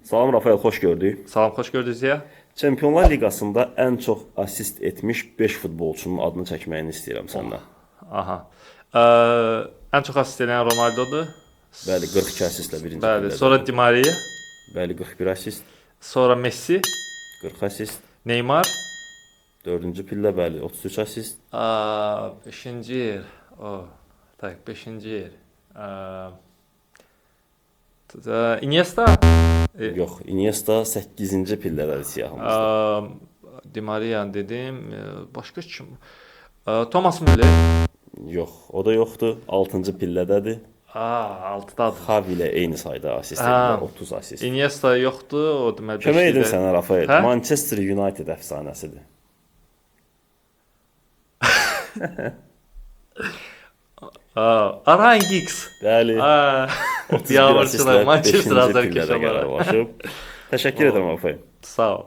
Salam Rafael, xoş gördük. Salam, xoş gördük Ziya. Çempionlar Liqasında ən çox assist etmiş 5 futbolçunun adını çəkməyini istəyirəm səndən. Aha. Ən çox asist edən Ronaldodur. Bəli, 42 assistlə birinci Bəli, pillədə. sonra Di Maria, Bəli, 41 assist, sonra Messi, 40 assist, Neymar, 4-cü pillə, bəli, 33 assist, 5-ci yer. Tak, 5-ci yer. Iniesta, yox, Iniesta 8-ci pillədədir siyahımızda. Di Maria dedim. Başqa kim? Thomas Müller. Yox, o da yoxdur, 6-cı pillədədir. 6-dadır. Xavi ilə eyni sayda assist edir, 30 assist. Iniesta yoxdur, o deməli Kömək edim 5-də. sənə Rafael, Hə? Manchester United əfsanəsidir. Ryan Giggs. Bəli, 31 Yavrçılar assistlə Manchester 5-ci azar pillədə keçələr. qərarlaşıb. Təşəkkür edirəm Rafael. Sağ ol.